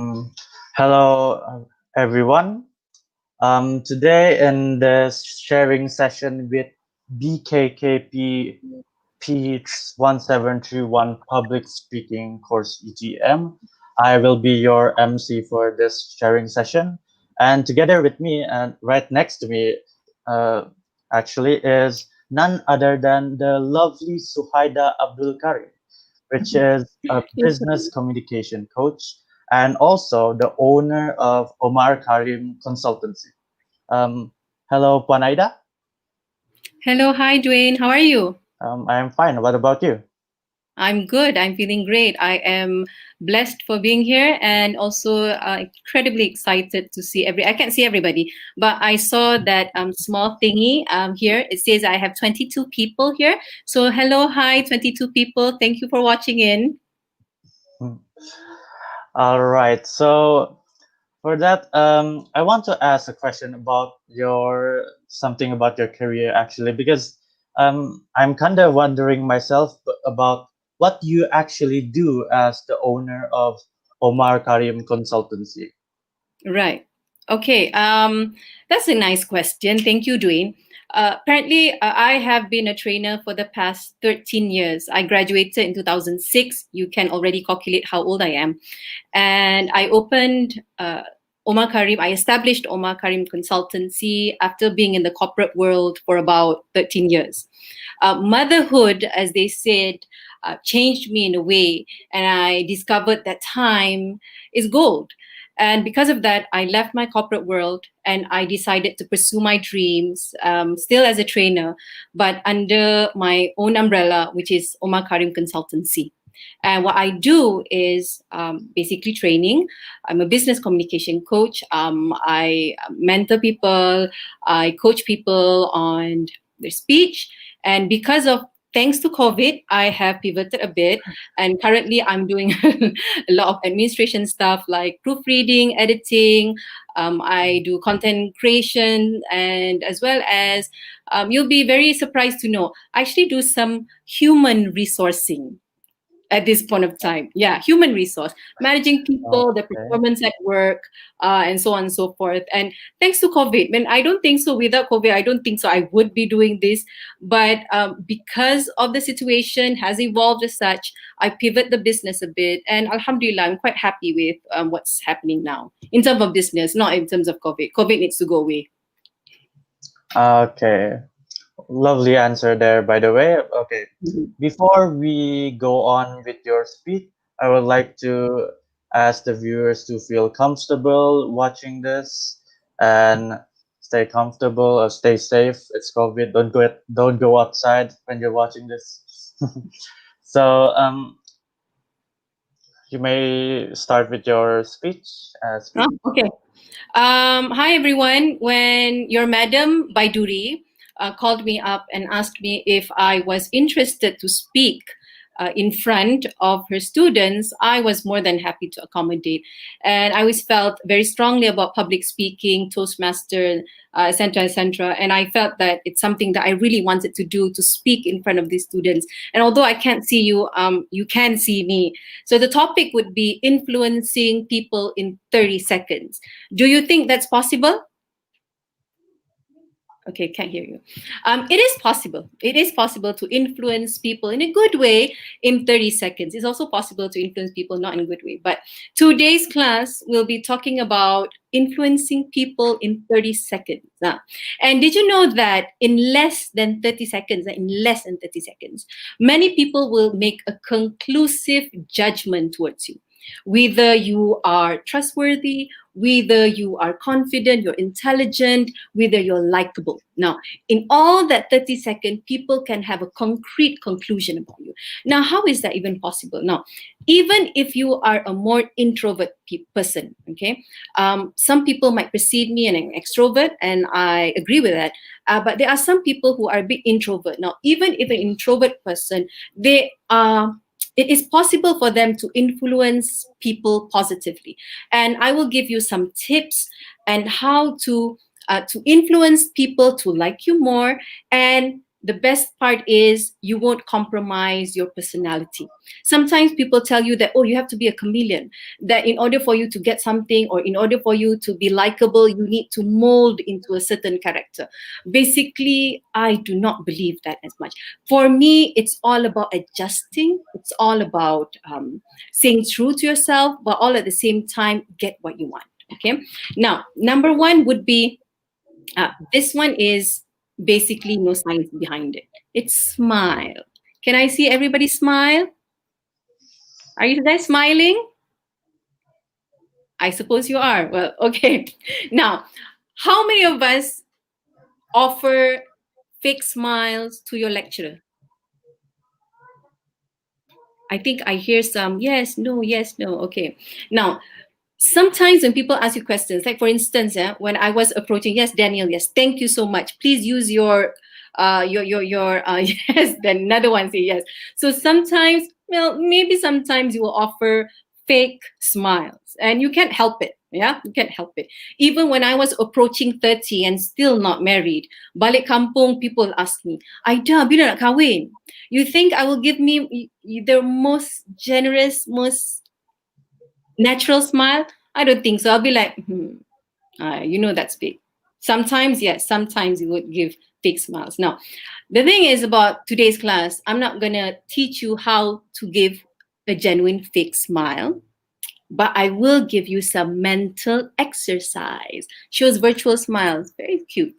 Mm, Hello, everyone. Today in this sharing session with BKKP P1731 Public Speaking Course UTeM, I will be your MC for this sharing session. And together with me and right next to me, uh, actually, is none other than the lovely Suhaida Abdul Karim, which is a business communication coach and also the owner of Omar Karim Consultancy. Um, Hello, Puan Aida. Hello, hi Dwayne. How are you? I am fine. What about you? I'm good. I'm feeling great. I am blessed for being here and also incredibly excited to see I can't see everybody, but I saw that small thingy here. It says I have 22 people here. So hello, hi, 22 people. Thank you for watching in. Hmm. All right. So for that, I want to ask a question about your something about your career actually, because I'm kind of wondering myself about what you actually do as the owner of Omar Karim Consultancy. Right. Okay. That's a nice question. Thank you, Dwayne. Apparently, I have been a trainer for the past 13 years. I graduated in 2006. You can already calculate how old I am. And I opened Omar Karim. I established Omar Karim Consultancy after being in the corporate world for about 13 years. Motherhood, as they said, changed me in a way, and I discovered that time is gold. And because of that, I left my corporate world and I decided to pursue my dreams, still as a trainer, but under my own umbrella, which is Omar Karim Consultancy. And what I do is basically training. I'm a business communication coach. I mentor people, I coach people on their speech. And because of thanks to COVID, I have pivoted a bit. And currently, I'm doing a lot of administration stuff like proofreading, editing. I do content creation, and as well as you'll be very surprised to know, I actually do some human resourcing at this point of time. Yeah, human resource, managing people, the Okay. performance at work, and so on and so forth. And thanks to COVID, when I don't think so, without COVID, I don't think so I would be doing this. But because of the situation has evolved as such, I pivot the business a bit. And Alhamdulillah, I'm quite happy with what's happening now in terms of business, not in terms of COVID. COVID needs to go away. Okay. Lovely answer there, by the way. Okay. Mhm. Before we go on with your speech, I would like to ask the viewers to feel comfortable watching this and stay comfortable or stay safe. It's COVID. Don't go outside when you're watching this. So you may start with your speech. Oh, okay. Hi everyone. When your madam Baiduri called me up and asked me if I was interested to speak in front of her students, I was more than happy to accommodate. And I always felt very strongly about public speaking, Toastmaster, et cetera. And I felt that it's something that I really wanted to do, to speak in front of these students. And although I can't see you, you can see me. So the topic would be influencing people in 30 seconds. Do you think that's possible? Okay, can't hear you. It is possible. It is possible to influence people in a good way in 30 seconds. It's also possible to influence people not in a good way. But today's class will be talking about influencing people in 30 seconds. And did you know that in less than 30 seconds, many people will make a conclusive judgment towards you? Whether you are trustworthy, whether you are confident, you're intelligent, whether you're likable. Now, in all that 30-second, people can have a concrete conclusion about you. Now, how is that even possible? Now, even if you are a more introvert person, okay, some people might perceive me as an extrovert, and I agree with that. But there are some people who are a bit introvert. Now, even if an introvert person, they are it is possible for them to influence people positively. And I will give you some tips and how to influence people to like you more and the best part is you won't compromise your personality. Sometimes people tell you that, oh, you have to be a chameleon, that in order for you to get something or in order for you to be likable, you need to mold into a certain character. Basically, I do not believe that as much. For me, it's all about adjusting. It's all about staying true to yourself, but all at the same time, get what you want. Okay. Now, number one would be this one is basically no science behind it. It's smile. Can I see everybody smile? Are you guys smiling? I suppose you are. Well, okay. Now, how many of us offer fake smiles to your lecturer? I think I hear some yes, no, yes, no. Okay. Now, sometimes when people ask you questions, like for instance, when I was approaching, yes, Daniel, yes, thank you so much. Please use your yes. Then another one say yes. So sometimes, well, maybe sometimes you will offer fake smiles, and you can't help it. Yeah, you can't help it. Even when I was approaching 30 and still not married, balik kampung, people ask me, Aida, bila nak kahwin? You think I will give me the most generous, most natural smile? I don't think so. I'll be like, you know, that's fake. Sometimes, yes, sometimes you would give fake smiles. Now, the thing is about today's class, I'm not going to teach you how to give a genuine fake smile, but I will give you some mental exercise. Shows virtual smiles, very cute.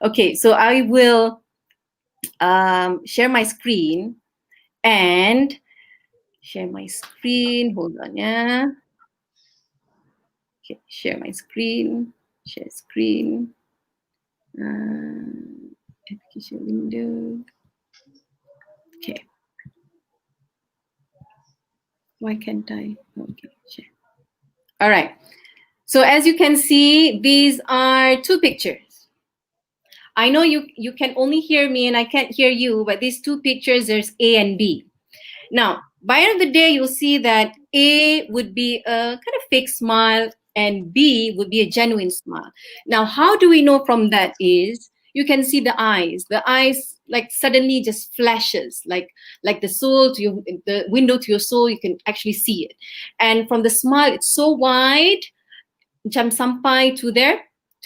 Okay, so I will share my screen and share my screen. Hold on, yeah. Okay, share my screen, share screen, application window. Okay. Why can't I? Okay, share. All right. So as you can see, these are two pictures. I know you can only hear me and I can't hear you, but these two pictures, there's A and B. Now, by the end of the day, you'll see that A would be a kind of fake smile and B would be a genuine smile. Now, how do we know from that is you can see the eyes. The eyes like suddenly just flashes, like the soul to your, the window to your soul, you can actually see it. And from the smile, it's so wide, macam sampai to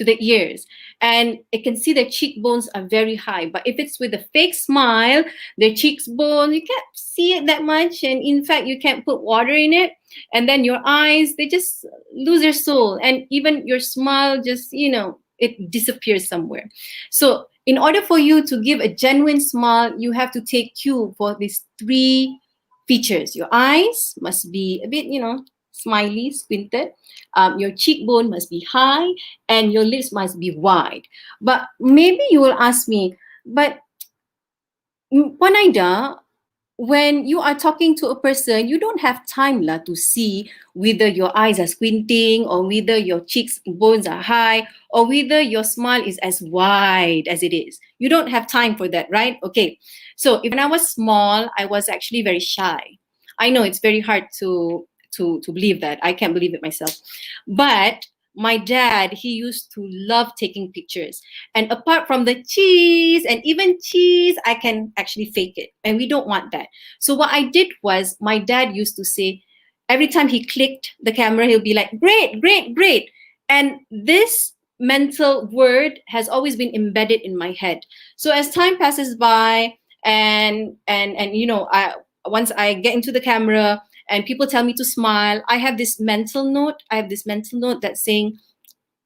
the ears, and it can see their cheekbones are very high. But if it's with a fake smile, their cheekbone, you can't see it that much, and in fact you can't put water in it, and then your eyes, they just lose their soul, and even your smile just, you know, it disappears somewhere. So in order for you to give a genuine smile, you have to take cue for these three features. Your eyes must be a bit, you know, smiley, squinted. Your cheekbone must be high and your lips must be wide. But maybe you will ask me, but Panaida, when you are talking to a person, you don't have time to see whether your eyes are squinting or whether your cheekbones are high or whether your smile is as wide as it is. You don't have time for that, right? Okay. So when I was small, I was actually very shy. I know it's very hard to believe that. I can't believe it myself. But my dad, he used to love taking pictures. And apart from the cheese and even cheese, I can actually fake it. And we don't want that. So what I did was my dad used to say, every time he clicked the camera, he'll be like, great, great, great. And this mental word has always been embedded in my head. So as time passes by and you know, once I get into the camera, and people tell me to smile, I have this mental note. That's saying,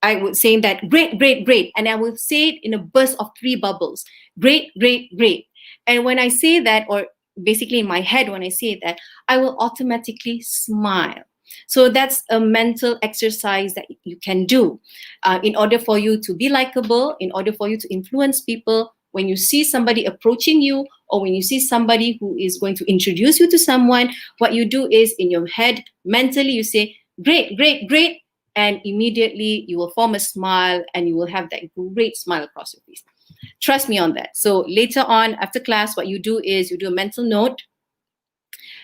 I would say that great, great, great. And I will say it in a burst of 3 bubbles. Great, great, great. And when I say that, or basically in my head, when I say that, I will automatically smile. So that's a mental exercise that you can do in order for you to be likable, in order for you to influence people. When you see somebody approaching you, or when you see somebody who is going to introduce you to someone, what you do is in your head, mentally, you say, great, great, great. And immediately you will form a smile and you will have that great smile across your face. Trust me on that. So later on, after class, what you do is you do a mental note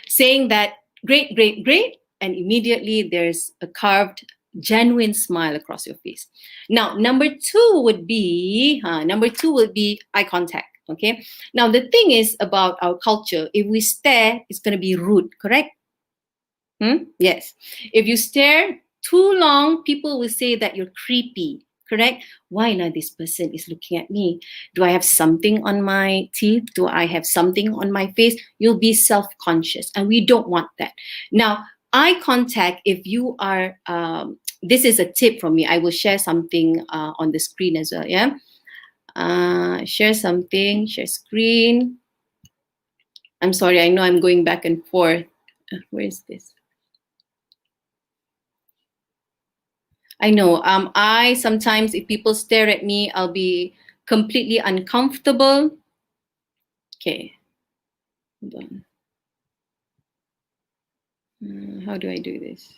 saying that great, great, great. And immediately there's a carved, genuine smile across your face. Now, number two would be eye contact. Okay. Now the thing is about our culture, if we stare, it's going to be rude, correct? Yes. If you stare too long, people will say that you're creepy, correct? Why now this person is looking at me? Do I have something on my teeth? Do I have something on my face? You'll be self-conscious, and we don't want that. Now, eye contact, if you are, this is a tip from me. I will share something on the screen as well, yeah? Share something, share screen. I'm sorry, I know I'm going back and forth. Where is this? I know. I sometimes, if people stare at me, I'll be completely uncomfortable. Okay. Hold on. How do I do this?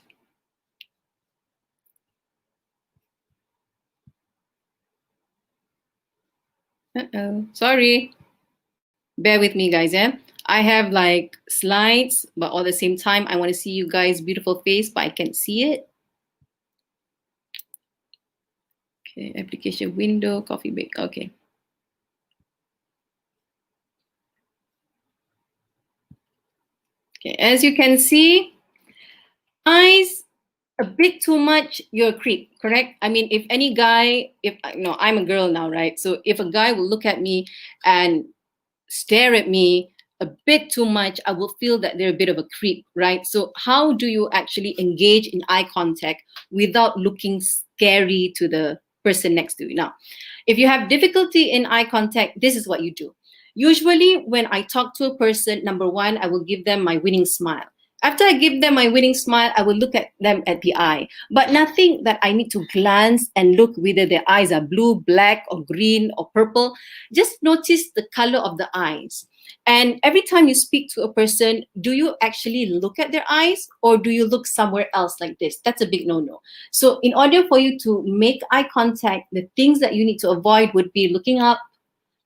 Sorry. Bear with me, guys. I have like slides, but all the same time, I want to see you guys' beautiful face, but I can't see it. Okay. Application window, coffee break. Okay. Okay. As you can see, eyes a bit too much, you're a creep, correct? I mean, if any guy, if no, I'm a girl now, right? So if a guy will look at me and stare at me a bit too much, I will feel that they're a bit of a creep, right? So how do you actually engage in eye contact without looking scary to the person next to you? Now, if you have difficulty in eye contact, this is what you do. Usually when I talk to a person, number one, I will give them my winning smile. After I give them my winning smile, I will look at them at the eye, but nothing that I need to glance and look whether their eyes are blue, black, or green, or purple. Just notice the color of the eyes. And every time you speak to a person, do you actually look at their eyes or do you look somewhere else like this? That's a big no-no. So in order for you to make eye contact, the things that you need to avoid would be looking up,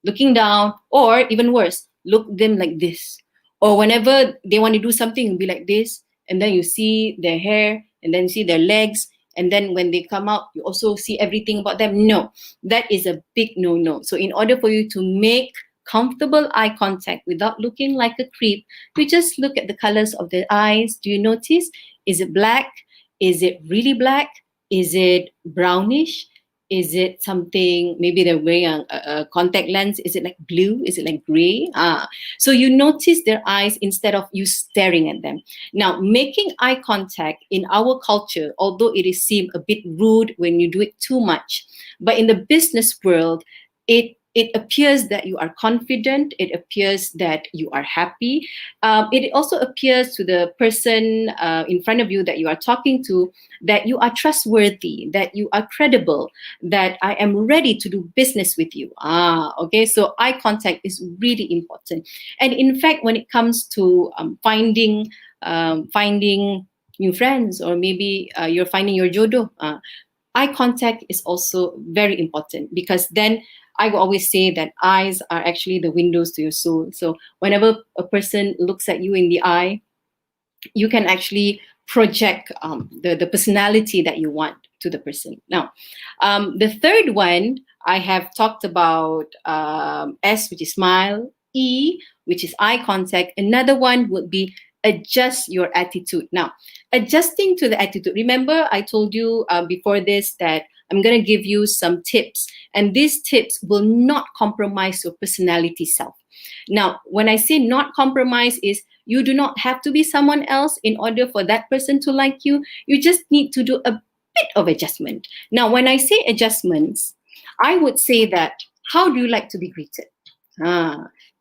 looking down, or even worse, look them like this. Or whenever they want to do something, you'll be like this, and then you see their hair, and then you see their legs, and then when they come out, you also see everything about them. No, that is a big no-no. So in order for you to make comfortable eye contact without looking like a creep, you just look at the colors of their eyes. Do you notice? Is it black? Is it really black? Is it brownish? Is it something, maybe they're wearing a contact lens? Is it like blue? Is it like gray? So you notice their eyes instead of you staring at them. Now, making eye contact in our culture, although it is seem a bit rude when you do it too much, but in the business world, it appears that you are confident. It appears that you are happy. It also appears to the person in front of you that you are talking to that you are trustworthy, that you are credible, that I am ready to do business with you. Okay. So eye contact is really important. And in fact, when it comes to finding new friends, or maybe you're finding your jodoh, eye contact is also very important, because then I will always say that eyes are actually the windows to your soul. So whenever a person looks at you in the eye, you can actually project the personality that you want to the person. Now, the third one, I have talked about S, which is smile, E, which is eye contact. Another one would be adjust your attitude. Now, adjusting to the attitude. Remember, I told you before this that I'm going to give you some tips, and these tips will not compromise your personality self. Now, when I say not compromise, is you do not have to be someone else in order for that person to like you. You just need to do a bit of adjustment. Now, when I say adjustments, I would say that, how do you like to be greeted?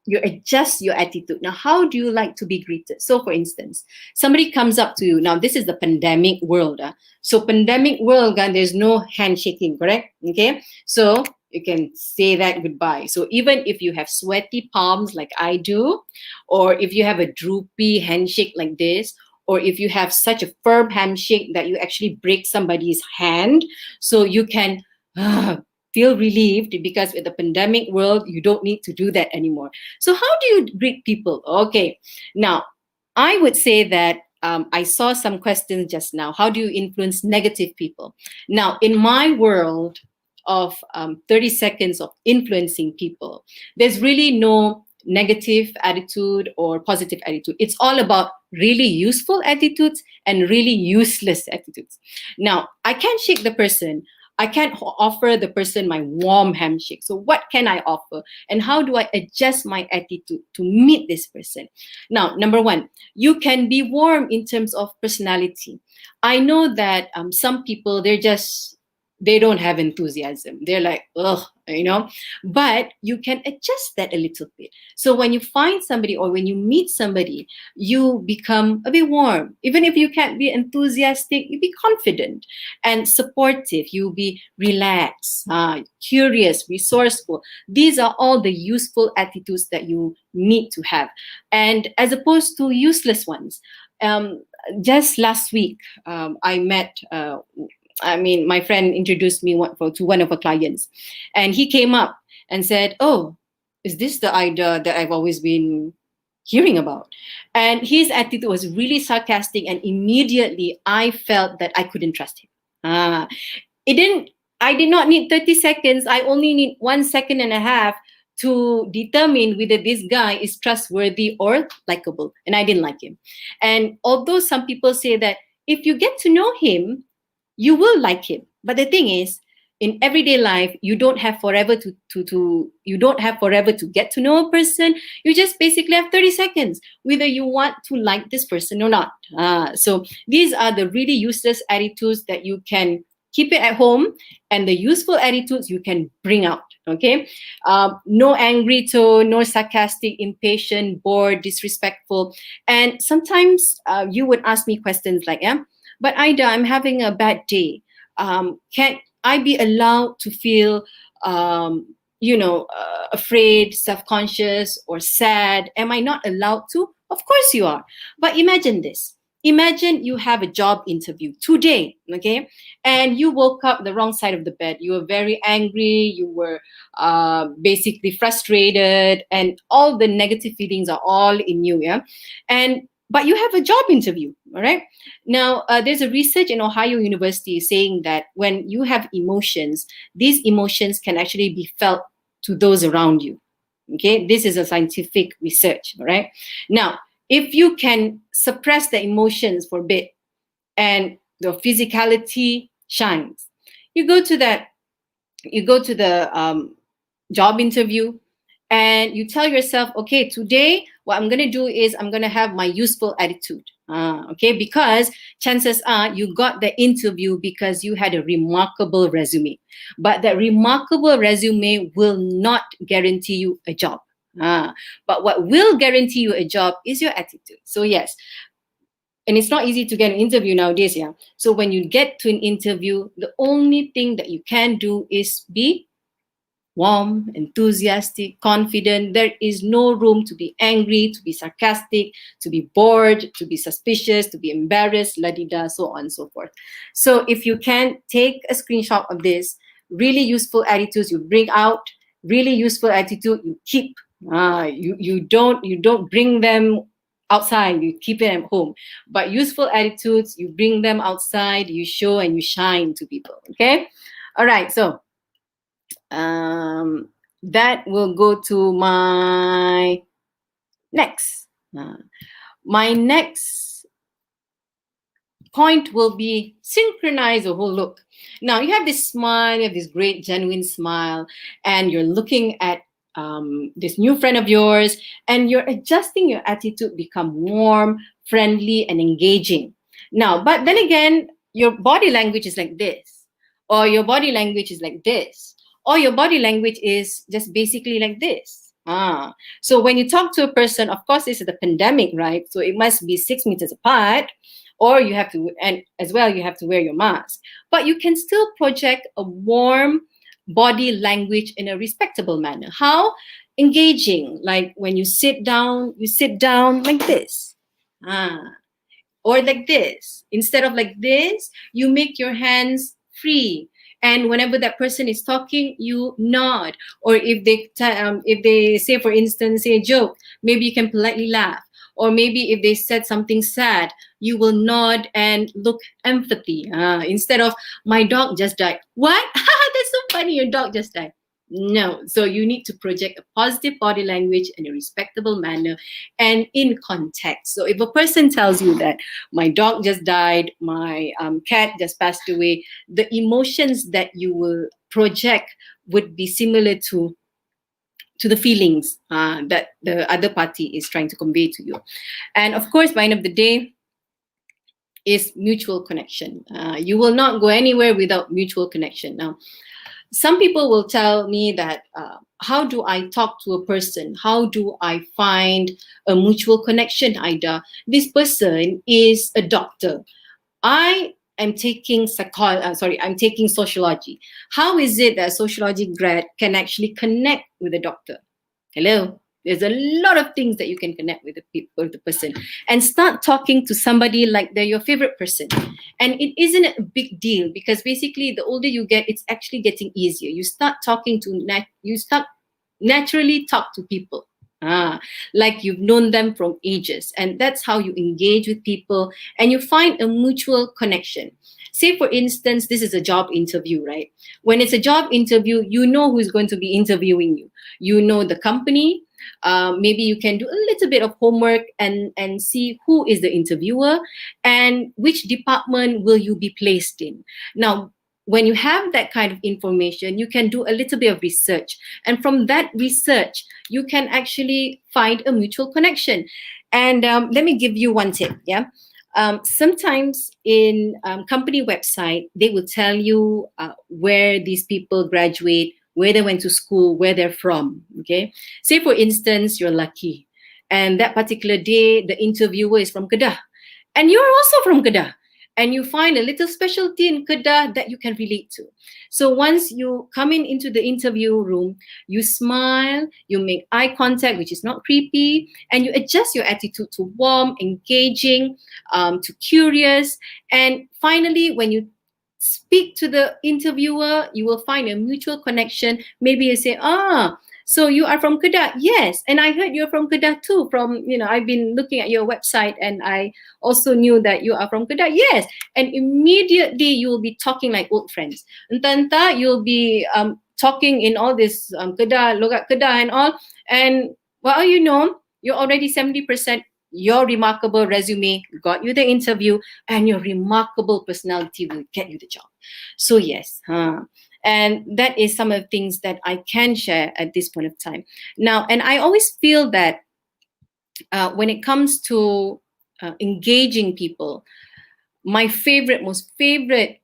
You adjust your attitude. Now, how do you like to be greeted? So for instance, somebody comes up to you. Now, this is the pandemic world. So pandemic world, there's no handshaking, correct? Okay. So you can say that goodbye. So even if you have sweaty palms like I do, or if you have a droopy handshake like this, or if you have such a firm handshake that you actually break somebody's hand, so you can feel relieved, because with the pandemic world, you don't need to do that anymore. So how do you greet people? Okay, now I would say that I saw some questions just now. How do you influence negative people? Now, in my world of 30 seconds of influencing people. There's really no negative attitude or positive attitude. It's all about really useful attitudes and really useless attitudes. Now, I can't shake the person. I can't offer the person my warm handshake. So what can I offer? And how do I adjust my attitude to meet this person? Now, number one, you can be warm in terms of personality. I know that some people, they don't have enthusiasm. They're like, ugh, but you can adjust that a little bit. So when you find somebody or when you meet somebody, you become a bit warm. Even if you can't be enthusiastic, you be confident and supportive. You be relaxed, curious, resourceful. These are all the useful attitudes that you need to have. And as opposed to useless ones. Just last week, I met my friend introduced me to one of her clients, and he came up and said, "Oh, is this the Ida that I've always been hearing about?" And his attitude was really sarcastic, and immediately I felt that I couldn't trust him. I did not need 30 seconds. I only need 1.5 seconds to determine whether this guy is trustworthy or likable. And I didn't like him. And although some people say that if you get to know him, you will like him. But the thing is, in everyday life, you don't have forever to get to know a person. You just basically have 30 seconds, whether you want to like this person or not. So these are the really useless attitudes that you can keep it at home, and the useful attitudes you can bring out. Okay, no angry tone, no sarcastic, impatient, bored, disrespectful. And sometimes you would ask me questions like, "Yeah, but Ida, I'm having a bad day. Can I be allowed to feel, afraid, self-conscious, or sad? Am I not allowed to?" Of course you are. But imagine this. Imagine you have a job interview today, okay? And you woke up the wrong side of the bed. You were very angry. You were basically frustrated, and all the negative feelings are all in you, yeah? But you have a job interview, all right? Now, there's a research in Ohio University saying that when you have emotions, these emotions can actually be felt to those around you, okay? This is a scientific research, all right? Now, if you can suppress the emotions for a bit and the physicality shines, you go to the job interview, and you tell yourself, okay, today what I'm going to do is I'm going to have my useful attitude. Okay, because chances are you got the interview because you had a remarkable resume. But that remarkable resume will not guarantee you a job. But what will guarantee you a job is your attitude. So yes, and it's not easy to get an interview nowadays, yeah. So when you get to an interview, the only thing that you can do is be warm, enthusiastic, confident. There is no room to be angry, to be sarcastic, to be bored, to be suspicious, to be embarrassed, la-di-da, so on and so forth. So if you can take a screenshot of this, really useful attitudes you bring out, really useful attitude you keep. You don't bring them outside, you keep it at home. But useful attitudes, you bring them outside, you show and you shine to people. Okay? All right, so that will go to my next. My next point will be synchronize the whole look. Now you have this smile, you have this great genuine smile, and you're looking at this new friend of yours, and you're adjusting your attitude, become warm, friendly, and engaging. Now, but then again, your body language is like this, or your body language is like this, or your body language is just basically like this. So when you talk to a person, of course, this is the pandemic, right? So it must be 6 meters apart, or you have to, and as well, you have to wear your mask. But you can still project a warm body language in a respectable manner. How? Engaging, like when you sit down like this. Or like this. Instead of like this, you make your hands free. And whenever that person is talking, you nod. Or if they say, for instance, say a joke, maybe you can politely laugh. Or maybe if they said something sad, you will nod and look empathy. Instead of, my dog just died. What? That's so funny, your dog just died. No. So you need to project a positive body language in a respectable manner and in context. So if a person tells you that my dog just died, my cat just passed away, the emotions that you will project would be similar to the feelings that the other party is trying to convey to you. And of course, by the end of the day, is mutual connection. You will not go anywhere without mutual connection. Now, some people will tell me that how do I talk to a person? How do I find a mutual connection, Ida? This person is a doctor. I am taking I'm taking sociology. How is it that a sociology grad can actually connect with a doctor? Hello? There's a lot of things that you can connect with the person, and start talking to somebody like they're your favorite person. And it isn't a big deal, because basically the older you get, it's actually getting easier. You start naturally talk to people. Like you've known them from ages, and that's how you engage with people, and you find a mutual connection. Say, for instance, this is a job interview, right? When it's a job interview, you know who's going to be interviewing you. You know the company. Maybe you can do a little bit of homework and see who is the interviewer and which department will you be placed in. Now, when you have that kind of information, you can do a little bit of research. And from that research, you can actually find a mutual connection. And let me give you one tip, yeah? Sometimes in company website, they will tell you where these people graduate, where they went to school, where they're from, okay? Say, for instance, you're lucky, and that particular day, the interviewer is from Kedah, and you're also from Kedah, and you find a little specialty in Kedah that you can relate to. So once you come into the interview room, you smile, you make eye contact, which is not creepy, and you adjust your attitude to warm, engaging, to curious. And finally, when you speak to the interviewer, you will find a mutual connection. Maybe you say, so you are from Kedah? Yes. And I heard you're from Kedah too. I've been looking at your website, and I also knew that you are from Kedah. Yes. And immediately you will be talking like old friends. Entah, you'll be talking in all this Kedah, logat Kedah and all. And well, you're already 70%. Your remarkable resume got you the interview, and your remarkable personality will get you the job. So yes, and that is some of the things that I can share at this point of time. Now, and I always feel that when it comes to engaging people, my most favorite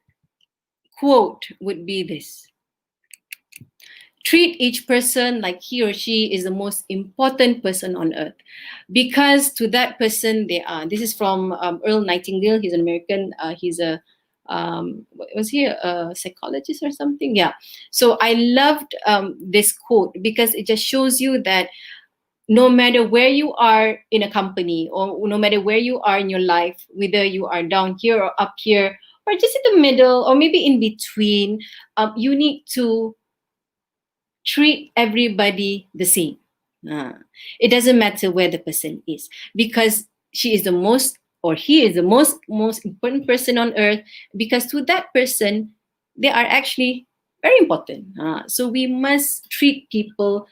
quote would be this: treat each person like he or she is the most important person on earth, because to that person they are. This is from Earl Nightingale. He's an American. He's a was he a psychologist or something? Yeah. So I loved this quote, because it just shows you that no matter where you are in a company, or no matter where you are in your life, whether you are down here or up here, or just in the middle, or maybe in between, you need to treat everybody the same. It doesn't matter where the person is, because she is the most, or he is the most important person on earth, because to that person, they are actually very important. So we must treat people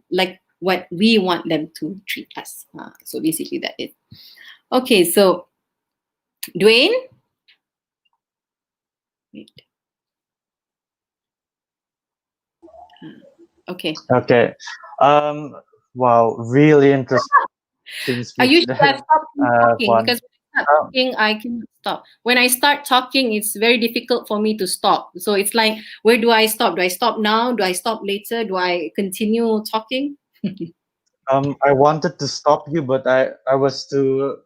like what we want them to treat us. So basically that is. Okay, so Dwayne? Wait. Okay. Okay. Wow, really interesting I speech usually there, have stopped talking, Juan. because when I start talking, I can stop. When I start talking, it's very difficult for me to stop. So it's like, where do I stop? Do I stop now? Do I stop later? Do I continue talking? I wanted to stop you, but I was too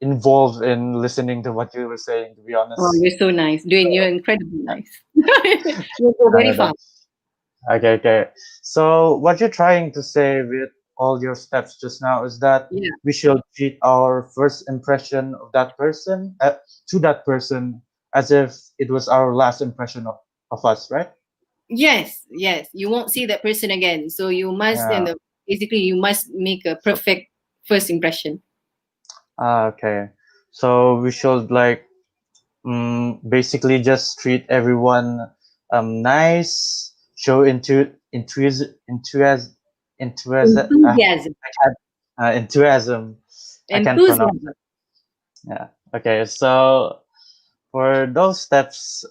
involved in listening to what you were saying, to be Oh, honest. you're so nice. Dwayne, you're incredibly nice. You go very Uh, fast. okay, okay. So what you're trying to say with all your steps just now is that Yeah. we should treat our first impression of that person to that person as if it was our last impression of us, right? Yes, yes. You won't see that person again. So you must, Yeah. basically, you must make a perfect first impression. Okay. So we should like Basically just treat everyone nice, show enthusiasm. Enthusiasm. Enthusiasm. I can't pronounce Enthusiasm. it. Yeah. Okay. So for those steps,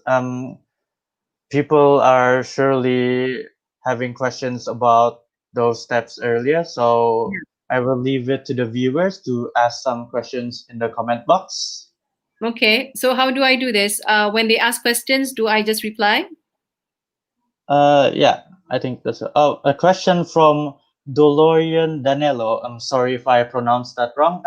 people are surely having questions about those steps earlier. So I will leave it to the viewers to ask some questions in the comment box. Okay, so how do I do this? When they ask questions, do I just reply? Yeah, I think that's a question from Dolorian Danilo. I'm sorry if I pronounced that wrong.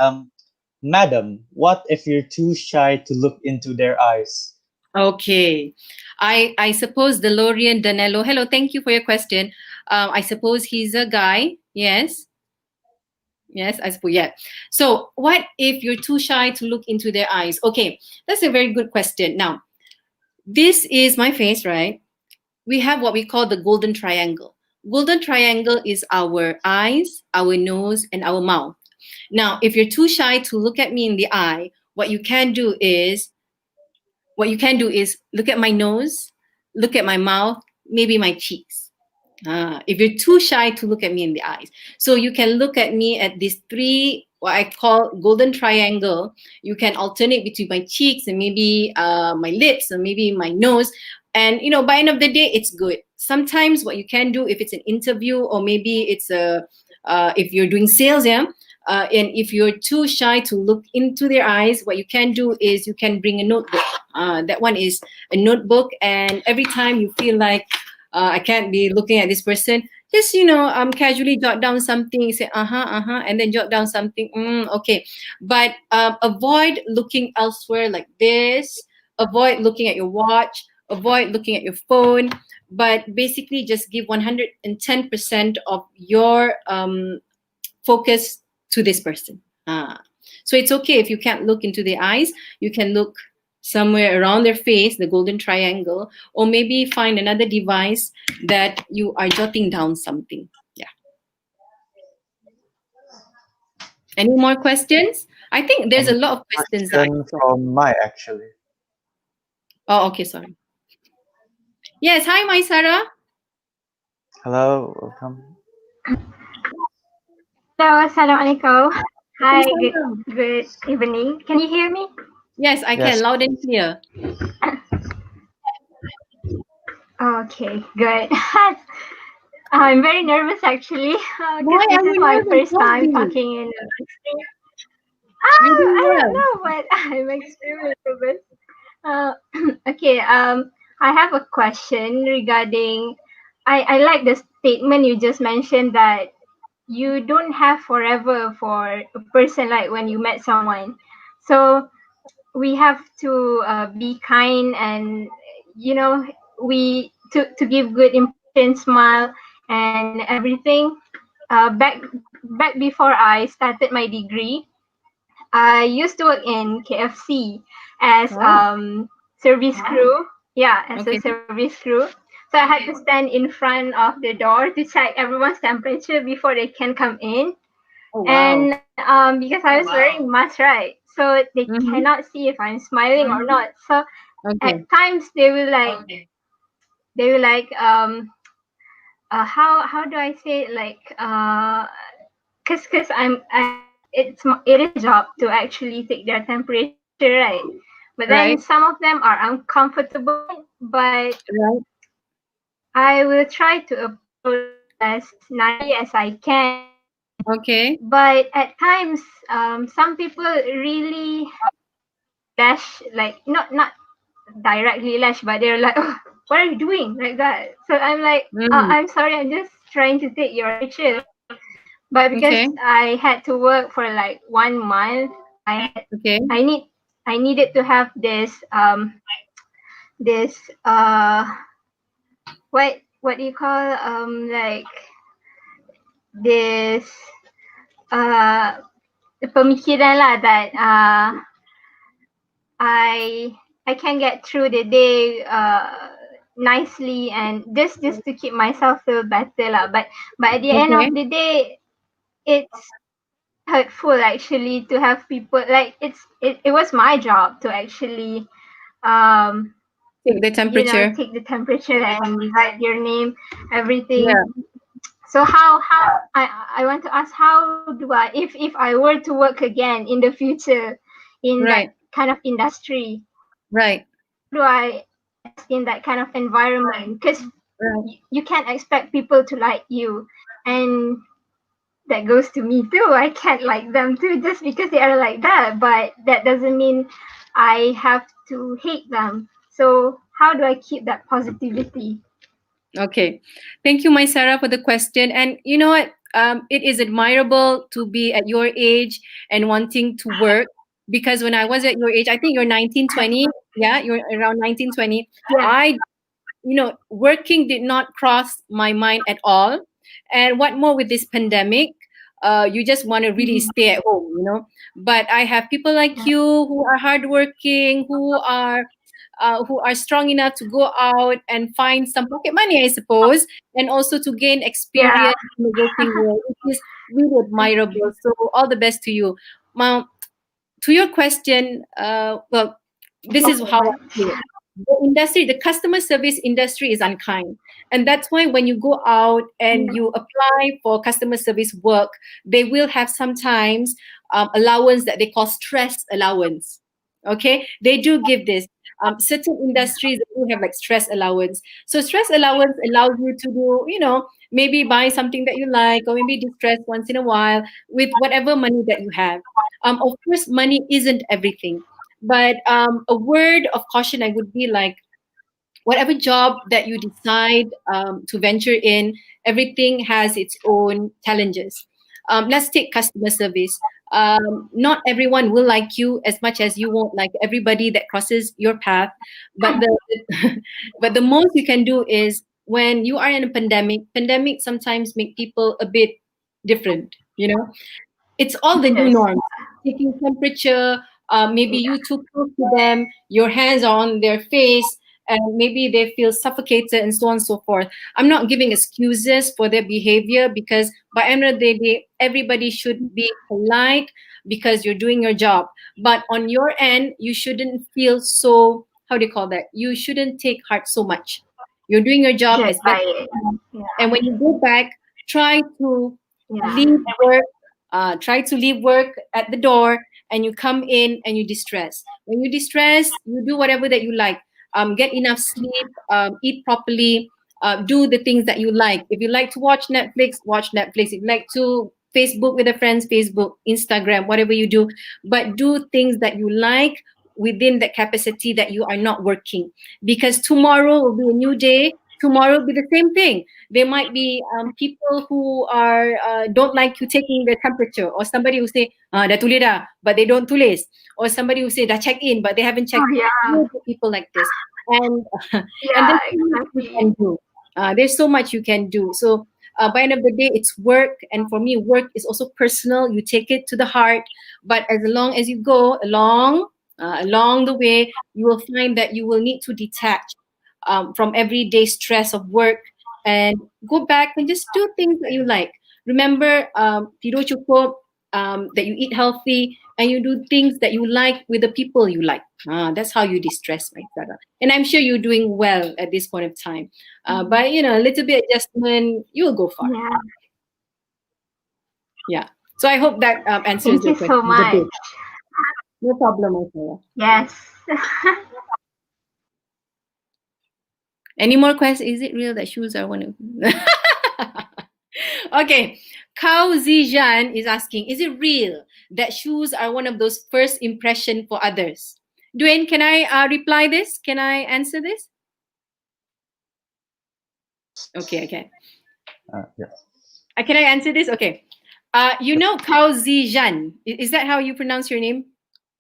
Madam, what if you're too shy to look into their eyes? Okay, I suppose DeLorean Danilo. Hello, thank you for your question. I suppose he's a guy. Yes, yes, I suppose. Yeah. So, what if you're too shy to look into their eyes? Okay, that's a very good question. Now, this is my face, right? We have what we call the golden triangle. Golden triangle is our eyes, our nose, and our mouth. Now, if you're too shy to look at me in the eye, what you can do is look at my nose, look at my mouth, maybe my cheeks. If you're too shy to look at me in the eyes, so you can look at me at these three, what I call golden triangle. You can alternate between my cheeks and maybe my lips and maybe my nose. And by end of the day, it's good. Sometimes what you can do, if it's an interview or maybe it's a if you're doing sales, yeah, and if you're too shy to look into their eyes, what you can do is you can bring a notebook. That one is a notebook, and every time you feel like I can't be looking at this person, just casually jot down something, say and then jot down something. Okay, but avoid looking elsewhere like this. Avoid looking at your watch. Avoid looking at your phone. But basically, just give 110% of your focus to this person. So it's okay if you can't look into the eyes. You can look somewhere around their face, the golden triangle, or maybe find another device that you are jotting down something. Yeah. Any more questions? I think there's a lot of questions that I. Question from Mai actually. Oh, okay, sorry. Yes, hi, my Sarah. Hello, welcome. Hello, Assalamualaikum. Hi, Waalaikumsalam. good evening. Can you hear me? Yes, I can, Yes. loud and clear. Okay, good. I'm very nervous actually, Why because this are is you my nervous? first Don't time be. talking in a stream. You're doing I don't well. know, but I'm extremely nervous. Uh, okay, I have a question regarding. I like the statement you just mentioned that you don't have forever for a person like when you met someone. So we have to be kind and we to give good impression, smile and everything. Back before I started my degree, I used to work in KFC as Oh, service crew. Yeah, as a okay. service crew. So I had to stand in front of the door to check everyone's temperature before they can come in. Oh, wow. And because I was wearing mask, right? So they Mm-hmm. cannot see if I'm smiling or not. So Okay. at times they will like how do I say it, like cause it is my job to actually take their temperature, right? But then Right. some of them are uncomfortable, but Right. I will try to approach as nicely as I can. Okay. But at times, some people really lash, like not directly lash, but they're like, oh, what are you doing like that? So I'm like, Mm. I'm sorry, I'm just trying to take your picture. But because Okay. I had to work for like 1 month, Okay. I need I needed to have this what do you call like this uh pemikiran lah that I can get through the day nicely, and just to keep myself feel better lah. But at the end of Okay. the day, it's hurtful actually to have people like it was my job to actually Take the temperature. take the temperature and write your name, everything. Yeah. So I want to ask, how do I, if I were to work again in the future in that Right. kind of industry, Right. do I adjust in that kind of environment? Because Right. you can't expect people to like you, and that goes to me too. I can't like them too just because they are like that, but that doesn't mean I have to hate them. So how do I keep that positivity? Okay. Thank you, my Sarah, for the question. And you know what? It is admirable to be at your age and wanting to work, because when I was at your age, I think you're 19, 20. Yeah, you're around 19, 20. Yeah, I, working did not cross my mind at all. And what more with this pandemic? You just want to really stay at home. But I have people like you who are hardworking, who are strong enough to go out and find some pocket money, I suppose, and also to gain yeah, experience in the working world, which is really admirable. So all the best to you. Now, to your question, well, this thank is you so how I much. see it. The customer service industry is unkind. And that's why when you go out and you apply for customer service work, they will have sometimes allowance that they call stress allowance. Okay, they do give this. Certain industries do have like stress allowance. So stress allowance allows you to do, maybe buy something that you like, or maybe distress once in a while with whatever money that you have. Of course, money isn't everything, but a word of caution I would be like, whatever job that you decide to venture in, everything has its own challenges. Let's take customer service. Not everyone will like you as much as you won't like everybody that crosses your path. But but the most you can do is, when you are in a pandemic sometimes make people a bit different. It's all the new Yes. norms. Taking temperature, maybe Yeah. you too close to them, your hands are on their face, and maybe they feel suffocated and so on and so forth. I'm not giving excuses for their behavior, because by end of the day, everybody should be polite because you're doing your job. But on your end, you shouldn't feel so, how do you call that? You shouldn't take heart so much. You're doing your job Judge as best by as it. you can. Yeah. And when you go back, try to Yeah. leave work try to leave work at the door, and you come in and you distress. When you distress, you do whatever that you like. Get enough sleep, eat properly, do the things that you like. If you like to watch Netflix, watch Netflix. If you like to Facebook with the friends, Facebook, Instagram, whatever you do, but do things that you like within the capacity that you are not working, because tomorrow will be a new day. Tomorrow will be the same thing. There might be people who are don't like you taking the temperature, or somebody who say dah tulis dah, but they don't tulis, or somebody who say dah check in, but they haven't Oh checked in. yeah. You know, people like this, and and Yeah, there's so much you exactly. can do. There's so much you can do. So by end of the day, it's work, and for me, work is also personal. You take it to the heart, but as long as you go along the way, you will find that you will need to detach from everyday stress of work, and go back and just do things that you like. Remember, tidur cukup, that you eat healthy, and you do things that you like with the people you like. That's how you distress, my brother. And I'm sure you're doing well at this point of time. But a little bit adjustment, you will go far. Yeah. Yeah. So I hope that answers Thank your you question so a much. bit. No problem, my brother. Yes. Any more questions? Is it real that shoes are one of Okay. Kao Zijan is asking, is it real that shoes are one of those first impression for others? Dwayne, can I reply this? Can I answer this? Okay, okay. Yes. Can I answer this? Okay. Kao Zijan. Is that how you pronounce your name?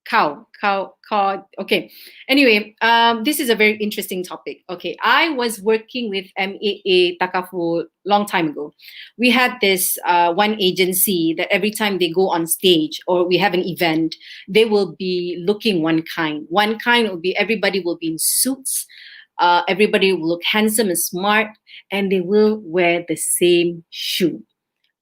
Cow. Okay. Anyway, this is a very interesting topic. Okay, I was working with MAA Takafu long time ago. We had this one agency that every time they go on stage or we have an event, they will be looking one kind. One kind will be everybody will be in suits. Everybody will look handsome and smart, and they will wear the same shoe.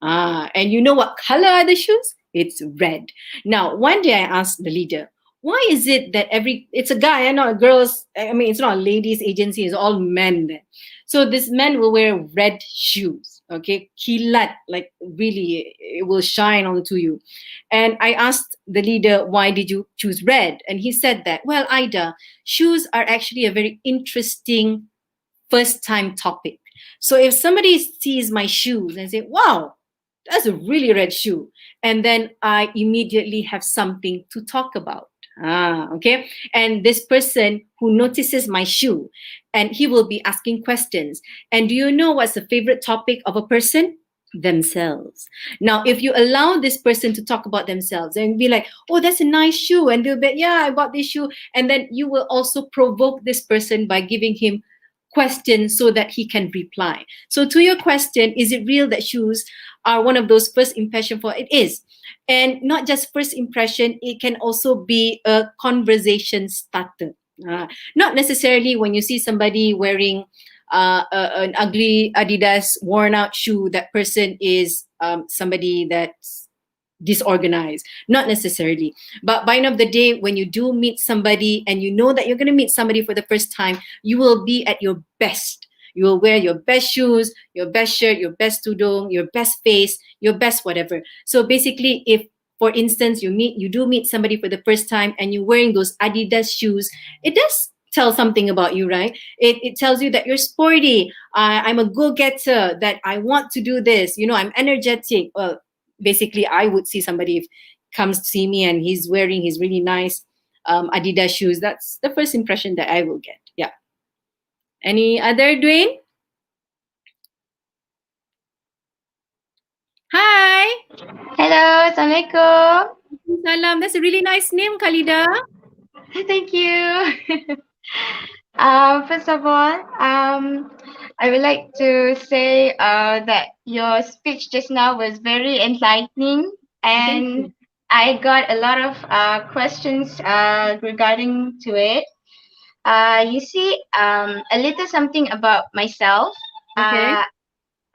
And you know what color are the shoes? It's red. Now, one day I asked the leader, why is it that it's a guy and not a girls, I mean, it's not a ladies agency, it's all men there. So this man will wear red shoes, okay, kilat, like really it will shine onto you. And I asked the leader, why did you choose red? And he said that, well, Ida, shoes are actually a very interesting first time topic. So if somebody sees my shoes and say, wow, that's a really red shoe, and then I immediately have something to talk about. Okay. And this person who notices my shoe, and he will be asking questions. And do you know what's the favorite topic of a person? Themselves. Now, if you allow this person to talk about themselves and be like, oh, that's a nice shoe, and they'll be, yeah, I bought this shoe, and then you will also provoke this person by giving him questions so that he can reply. So to your question, is it real that shoes are one of those first impression? For it is. And not just first impression, it can also be a conversation starter. Not necessarily when you see somebody wearing an ugly Adidas worn out shoe, that person is somebody that's disorganized. Not necessarily. But by the end of the day, when you do meet somebody and you know that you're going to meet somebody for the first time, you will be at your best. You will wear your best shoes, your best shirt, your best tudung, your best face, your best whatever. So basically, if for instance you do meet somebody for the first time and you're wearing those Adidas shoes, it does tell something about you, right? It tells you that you're sporty. I'm a go-getter, that I want to do this. You know, I'm energetic. Well, basically, I would see somebody if comes to see me and he's wearing his really nice Adidas shoes. That's the first impression that I will get. Yeah. Any other, Dwayne? Hi. Hello, Assalamualaikum. Salam. That's a really nice name, Khalida. Thank you. First of all, I would like to say that your speech just now was very enlightening, and I got a lot of questions regarding to it. You see, a little something about myself. Okay.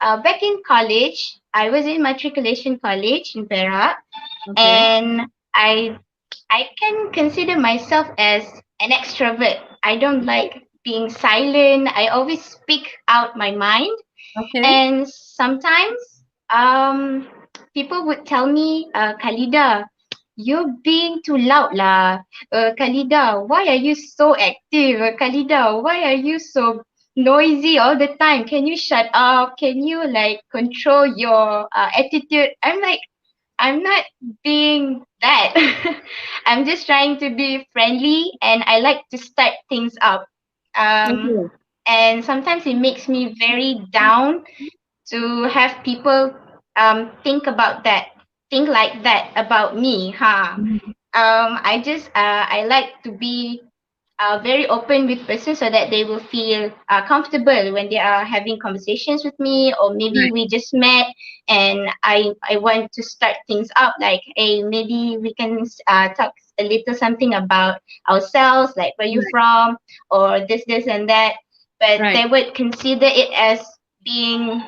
Back in college, I was in matriculation college in Perak, Okay. and I can consider myself as an extrovert. I don't like being silent. I always speak out my mind. Okay. And sometimes people would tell me, Khalida, you're being too loud lah. Khalida, why are you so active? Khalida, why are you so noisy all the time? Can you shut up? Can you like control your attitude? I'm like, I'm not being that. I'm just trying to be friendly, and I like to start things up. Okay. And sometimes it makes me very down to have people think like that about me, huh? I like to be very open with person so that they will feel comfortable when they are having conversations with me, or maybe we just met and I want to start things up, like, hey, maybe we can talk a little something about ourselves, like where you from, or this and that. But they would consider it as being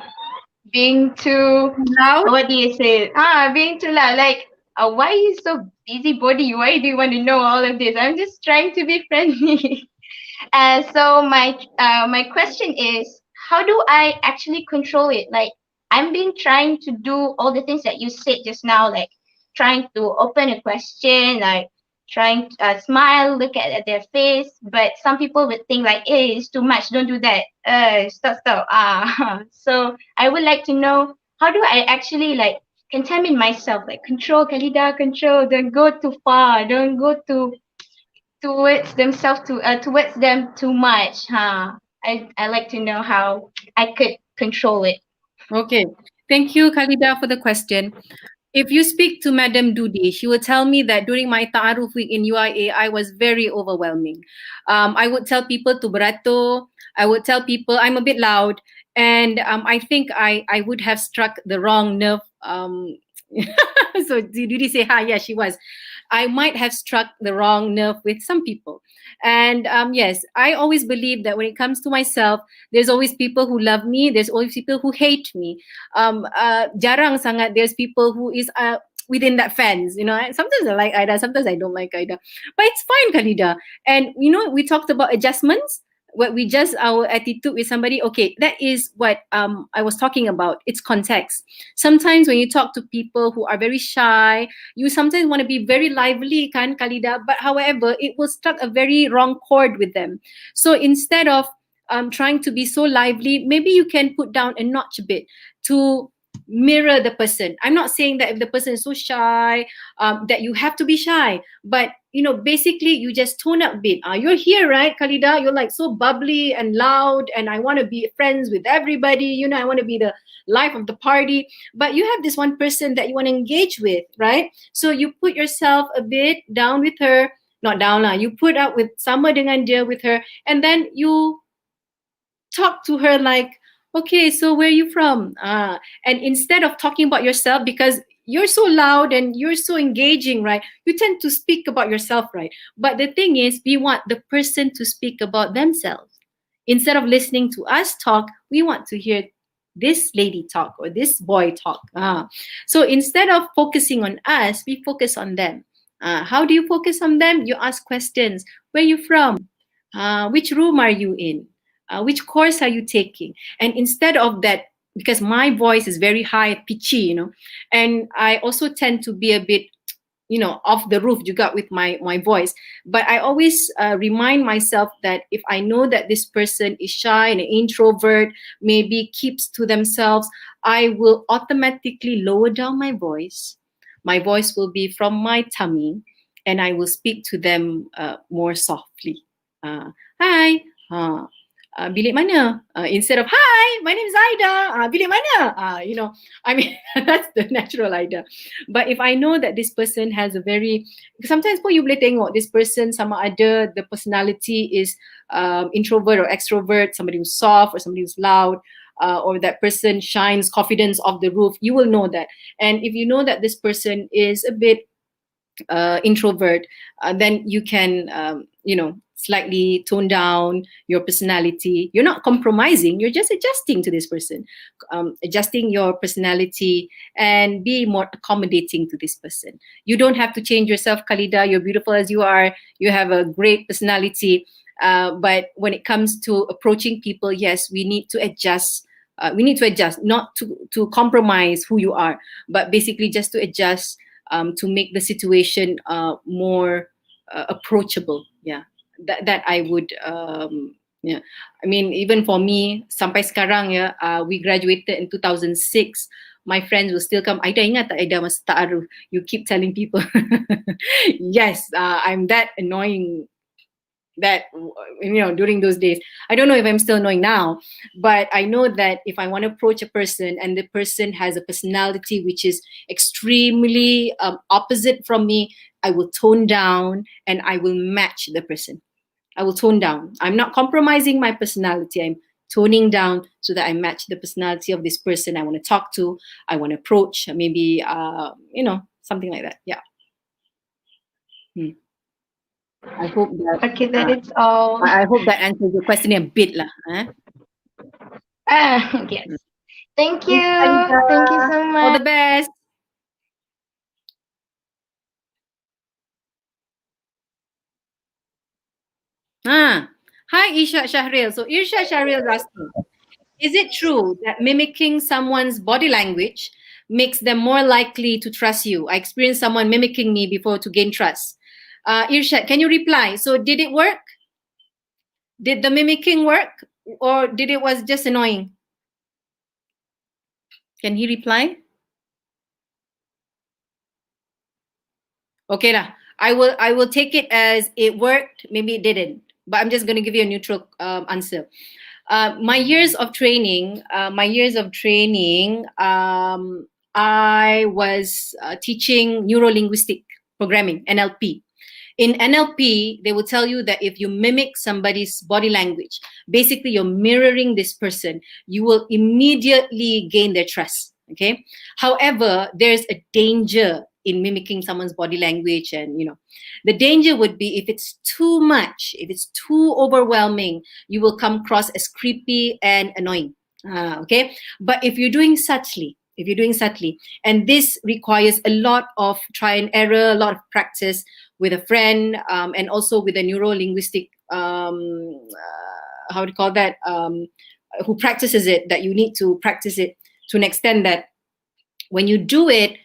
too loud. What do you say? Being too loud. Like, why are you so busybody? Why do you want to know all of this? I'm just trying to be friendly. So my question is, how do I actually control it? Like, I'm been trying to do all the things that you said just now, like trying to open a question, like trying to smile, look at their face. But some people would think like, hey, it's too much. Don't do that. Stop. So I would like to know, how do I actually like contain myself, like control, Khalida, control. Don't go too far. Don't go towards themselves towards them too much. I like to know how I could control it. Okay. Thank you, Khalida, for the question. If you speak to Madam Dudi, she will tell me that during my Ta'aruf week in UIA, I was very overwhelming. I would tell people to berato. I would tell people I'm a bit loud. And I think I would have struck the wrong nerve. So Dudi say, yeah, she was. I might have struck the wrong nerve with some people. And yes, I always believe that when it comes to myself, there's always people who love me. There's always people who hate me. Jarang sangat there's people who is within that fence. Sometimes I like Ida, sometimes I don't like Ida, but it's fine, Khalida. And we talked about adjustments. What we just our attitude with somebody, okay, that is what I was talking about. It's context. Sometimes when you talk to people who are very shy, you sometimes want to be very lively, kan Khalida, but however it will struck a very wrong chord with them. So instead of trying to be so lively, maybe you can put down a notch a bit to mirror the person. I'm not saying that if the person is so shy, that you have to be shy, but basically you just tone up a bit. You're here, right, Khalida? You're like so bubbly and loud, and I want to be friends with everybody. I want to be the life of the party. But you have this one person that you want to engage with, right? So you put yourself a bit down with her, not down lah. You put up with sama dengan dia with her, and then you talk to her like, okay, so where are you from? And instead of talking about yourself, because you're so loud and you're so engaging, right? You tend to speak about yourself, right? But the thing is, we want the person to speak about themselves. Instead of listening to us talk, we want to hear this lady talk or this boy talk. So instead of focusing on us, we focus on them. How do you focus on them? You ask questions. Where are you from? Which room are you in? Which course are you taking? And instead of that, because my voice is very high, pitchy, and I also tend to be a bit, off the roof juga with my voice. But I always remind myself that if I know that this person is shy and an introvert, maybe keeps to themselves, I will automatically lower down my voice. My voice will be from my tummy, and I will speak to them more softly. Hi. Bilik mana? Instead of, hi, my name is Ida. Bilik mana? I mean, that's the natural Ida. But if I know that this person has a very, sometimes pun you boleh tengok this person sama ada the personality is introvert or extrovert, somebody who's soft or somebody who's loud, or that person shines confidence off the roof, you will know that. And if you know that this person is a bit introvert, then you can, slightly tone down your personality. You're not compromising, you're just adjusting to this person, adjusting your personality and be more accommodating to this person. You don't have to change yourself, Khalida. You're beautiful as you are. You have a great personality. But when it comes to approaching people, yes, we need to adjust. Not to compromise who you are, but basically just to adjust to make the situation more approachable. Yeah. That I would, yeah. I mean, even for me, sampai sekarang, we graduated in 2006. My friends will still come. Aida, ingat tak Aida masa ta'aruf? You keep telling people. Yes, I'm that annoying. That, during those days, I don't know if I'm still annoying now, but I know that if I want to approach a person and the person has a personality which is extremely opposite from me, I will tone down and I will match the person. I will tone down. I'm not compromising my personality. I'm toning down so that I match the personality of this person I want to talk to, I want to approach, maybe, something like that. Yeah. I hope that. Okay, that is all. I hope that answers your question a bit lah. Yes. Thank you. Thank you so much. All the best. Hi, Isha Shahril. So Isha Shahril is asking, is it true that mimicking someone's body language makes them more likely to trust you? I experienced someone mimicking me before to gain trust. Irshad, can you reply? So did it work? Did the mimicking work? Or did it was just annoying? Can he reply? Okay lah. I will take it as it worked, maybe it didn't. But I'm just going to give you a neutral answer. My years of training, I was teaching neuro-linguistic programming, NLP. In NLP, they will tell you that if you mimic somebody's body language, basically you're mirroring this person, you will immediately gain their trust. Okay. However, there's a danger in mimicking someone's body language, and the danger would be if it's too much, if it's too overwhelming, you will come across as creepy and annoying. Okay. But if you're doing subtly, if you're doing subtly. And this requires a lot of try and error, a lot of practice with a friend, and also with a neuro-linguistic, how do you call that, who practices it, that you need to practice it to an extent that when you do it,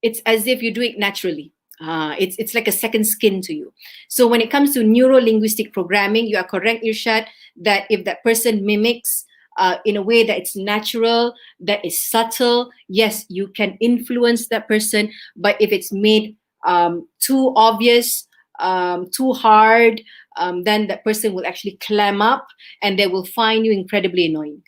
it's as if you do it naturally. It's like a second skin to you. So when it comes to neuro-linguistic programming, you are correct, Irshad, that if that person mimics in a way that it's natural, that is subtle, yes, you can influence that person. But if it's made too obvious, too hard, then that person will actually clam up and they will find you incredibly annoying.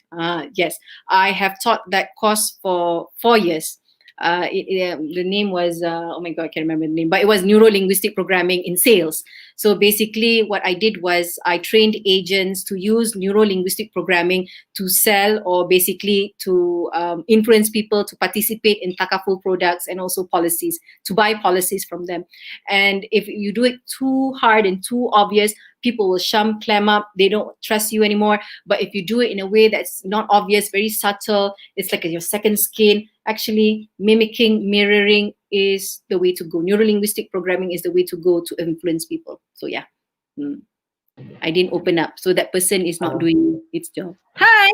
Yes, I have taught that course for 4 years. The name was oh my god, I can't remember the name, but it was neuro-linguistic programming in sales. So basically what I did was I trained agents to use neuro-linguistic programming to sell, or basically to influence people to participate in takaful products, and also policies, to buy policies from them. And if you do it too hard and too obvious, people will clam up, they don't trust you anymore. But if you do it in a way that's not obvious, very subtle, it's like your second skin, actually mimicking, mirroring is the way to go. Neuro-linguistic programming is the way to go to influence people. So yeah, I didn't open up, so that person is not doing its job. Hi.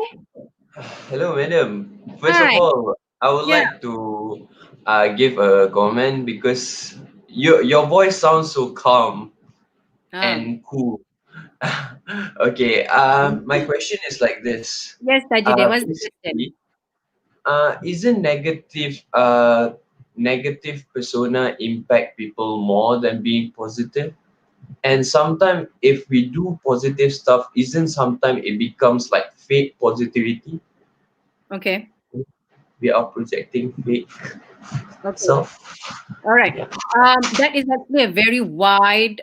Hello, madam. First of Hi. all, I would Yeah. like to give a comment because your voice sounds so calm and cool. Okay. My question is like this. Yes, Tajudin, what's the question? Basically, isn't negative persona impact people more than being positive? And sometimes if we do positive stuff, isn't sometimes it becomes like fake positivity? Okay. We are projecting fake. Okay. So All right. yeah. That is actually a very wide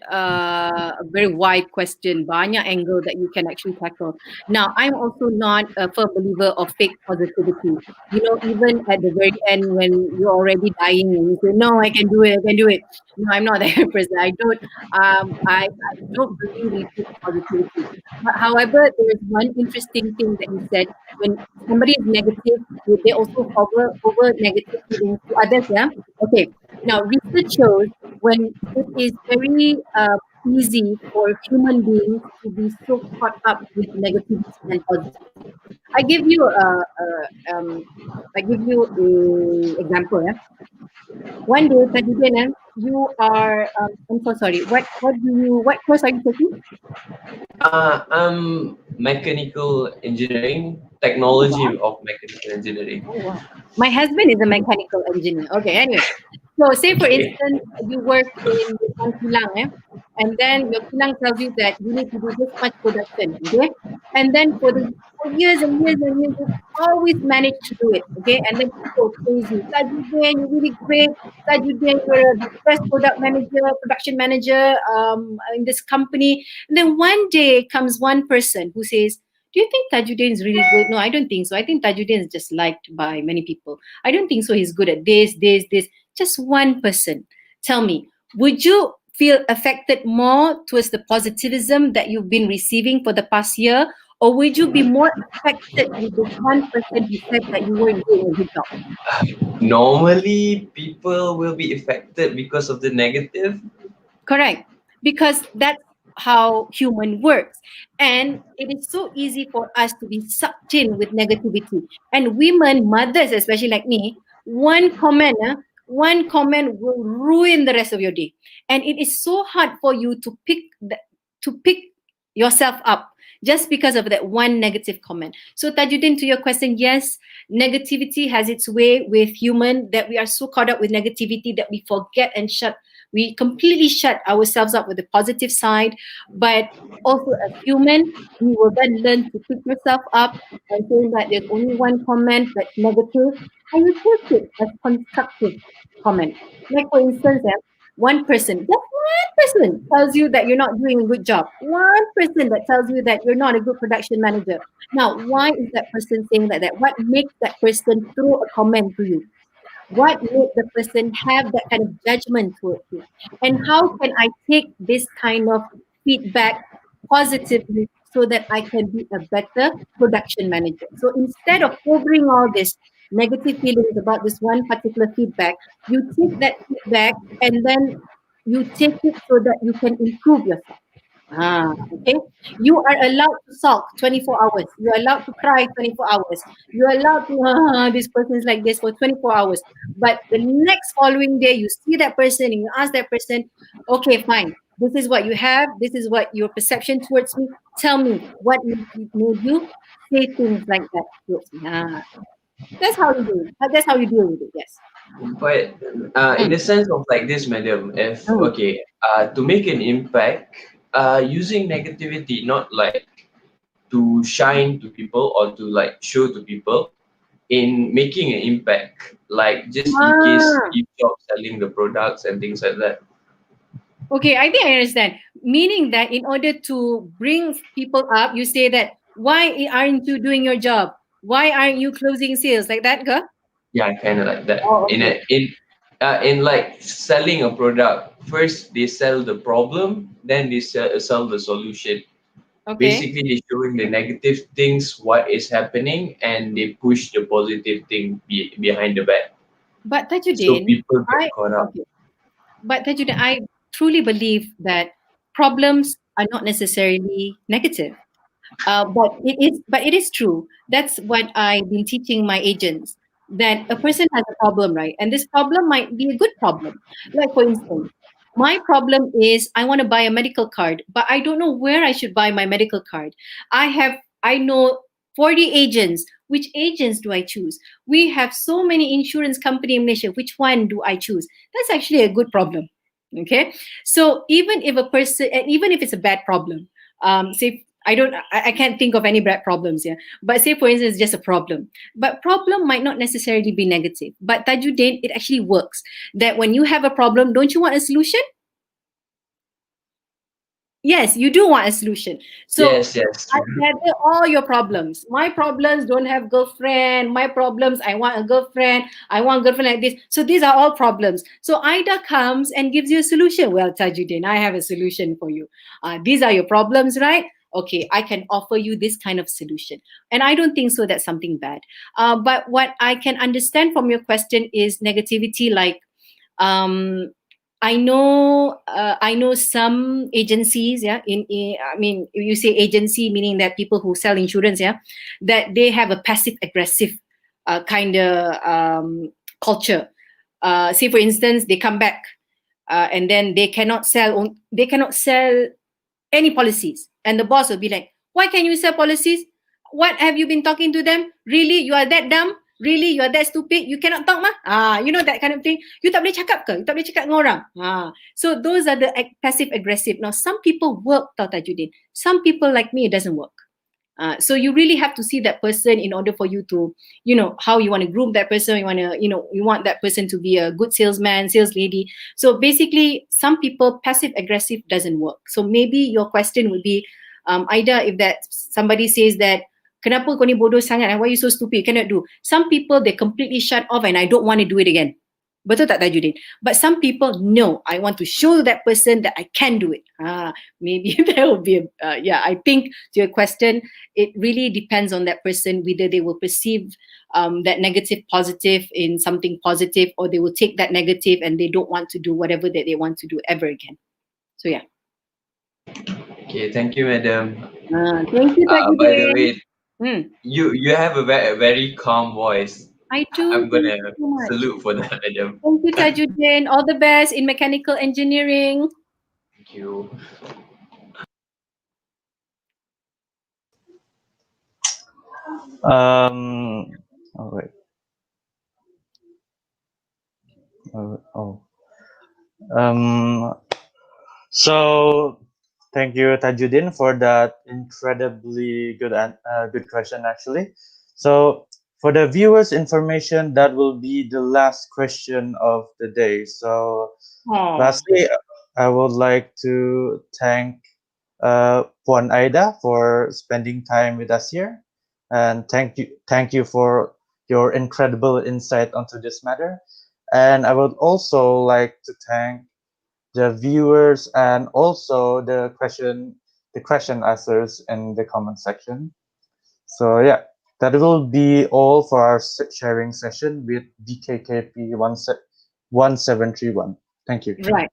question. Banyak angle that you can actually tackle. Now, I'm also not a firm believer of fake positivity. You know, even at the very end when you're already dying and you say, "No, I can do it. I can do it." No, I'm not that person. I don't believe in fake positivity. But however, there is one interesting thing that you said. When somebody is negative, they also over negativity into others. Yeah. Okay. Now, research shows when it is very easy for human beings to be so caught up with negativity and positivity. I give you a example. Yeah? One day, Tajudin, you are. I'm so sorry. What course are you taking? I'm mechanical engineering, Oh, wow. technology of mechanical engineering. Oh, wow. My husband is a mechanical engineer. Okay, anyway. So say for Okay. instance, you work in Bukang Kilang, and then your Kilang tells you that you need to do this much production, okay? And then for years and years and years, you always manage to do it, okay? And then people praise you. Tajudin, you're really great. Tajudin, you're the best production manager in this company. And then one day comes one person who says, do you think Tajudin is really good? No, I don't think so. I think Tajudin is just liked by many people. I don't think so. He's good at this, this, this. Just one person. Tell me, would you feel affected more towards the positivism that you've been receiving for the past year? Or would you be more affected with this one person who said that you weren't doing a good job? Normally, people will be affected because of the negative. Correct. Because that's how human works. And it is so easy for us to be sucked in with negativity. And women, mothers, especially like me, one comment will ruin the rest of your day. And it is so hard for you to pick yourself up just because of that one negative comment. So Tajudin, to your question, yes, negativity has its way with human, that we are so caught up with negativity that we forget and we completely shut ourselves up with the positive side. But also as human, you will then learn to pick yourself up and saying that there's only one comment that's negative, and you take it as constructive comment. Like for instance, one person, just one person tells you that you're not doing a good job. One person that tells you that you're not a good production manager. Now, why is that person saying that? What makes that person throw a comment to you? What made the person have that kind of judgment towards you? And how can I take this kind of feedback positively so that I can be a better production manager? So instead of covering all this negative feelings about this one particular feedback, you take that feedback and then you take it so that you can improve yourself. Okay. You are allowed to sulk 24 hours. You are allowed to cry 24 hours. You are allowed to, this person is like this for 24 hours. But the next following day, you see that person and you ask that person, okay, fine. This is what you have. This is what your perception towards me. Tell me what made you say things like that towards me. That's how you do it. That's how you deal with it. Yes. But in Mm. the sense of like this, madam, if Mm. okay, to make an impact, using negativity not like to shine to people or to like show to people in making an impact, like just in case Ah. you stop selling the products and things like that. Okay, I think I understand. Meaning that in order to bring people up, you say that why aren't you doing your job? Why aren't you closing sales like that, girl? Yeah, kind of like that. Oh, okay, In like selling a product, first they sell the problem, then they sell the solution. okay. Basically, they're showing the negative things, what is happening, and they push the positive thing behind the back. But So Tajuddin, people get I caught up. okay. But Tajuddin, I truly believe that problems are not necessarily negative. But it is true. That's what I've been teaching my agents, that a person has a problem, right? And this problem might be a good problem. Like for instance, my problem is I want to buy a medical card, but I don't know where I should buy my medical card. I know 40 agents. Which agents do I choose? We have so many insurance company in Malaysia. Which one do I choose? That's actually a good problem. Okay. So even if a person, and even if it's a bad problem, say I can't think of any bad problems here. But say for instance, just a problem. But problem might not necessarily be negative. But Tajuddin, it actually works. That when you have a problem, don't you want a solution? Yes, you do want a solution. So Yes, yes, I true. gather all your problems. My problems don't have girlfriend. My problems, I want a girlfriend. I want girlfriend like this. So these are all problems. So Ida comes and gives you a solution. Well, Tajuddin, I have a solution for you. These are your problems, right? Okay, I can offer you this kind of solution. And I don't think so that's something bad. But what I can understand from your question is negativity, like um, I know some agencies, yeah. I mean, you say agency, meaning that people who sell insurance, yeah, that they have a passive aggressive kind of culture. Say, for instance, they come back and then they cannot sell any policies, and the boss will be like, "Why can you sell policies? What have you been talking to them? Really, you are that dumb? Really, you are that stupid? You cannot talk mah? You know that kind of thing. You tak boleh cakap ke? You tak boleh cakap dengan orang." So those are the passive aggressive. Now some people work, tau Tajuddin. Some people like me, it doesn't work. So you really have to see that person in order for you to, you know, how you want to groom that person. You want to, you know, you want that person to be a good salesman, sales lady. So basically, some people passive aggressive doesn't work. So maybe your question would be, Ida, if that somebody says that, kenapa kau ni bodoh sangat? Why you so stupid? You cannot do. Some people they completely shut off and I don't want to do it again. Betul tak Tajuddin? But some people, no, I want to show that person that I can do it. Maybe there will be, yeah, I think to your question, it really depends on that person, whether they will perceive that negative positive in something positive, or they will take that negative and they don't want to do whatever that they want to do ever again. So yeah. Okay, thank you, madam. Thank you, By the Tajuddin. way, you have a very calm voice. I do. I'm Thank gonna you so much. salute for that, madam. Thank you, Tajuddin. All the best in mechanical engineering. Thank you. Oh wait. Oh. Um. So thank you, Tajuddin, for that incredibly good question, actually. So for the viewers' information, that will be the last question of the day. So lastly, I would like to thank Puan Aida for spending time with us here, and thank you for your incredible insight onto this matter. And I would also like to thank the viewers and also the question askers in the comment section. So yeah, That will be all for our sharing session with BKKP 1731. Thank you. Right.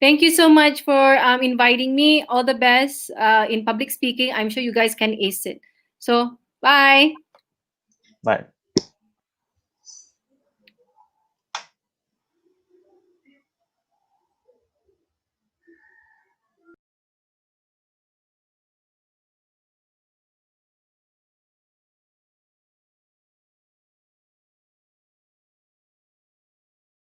Thank you so much for inviting me. All the best in public speaking. I'm sure you guys can ace it. So, bye. Bye.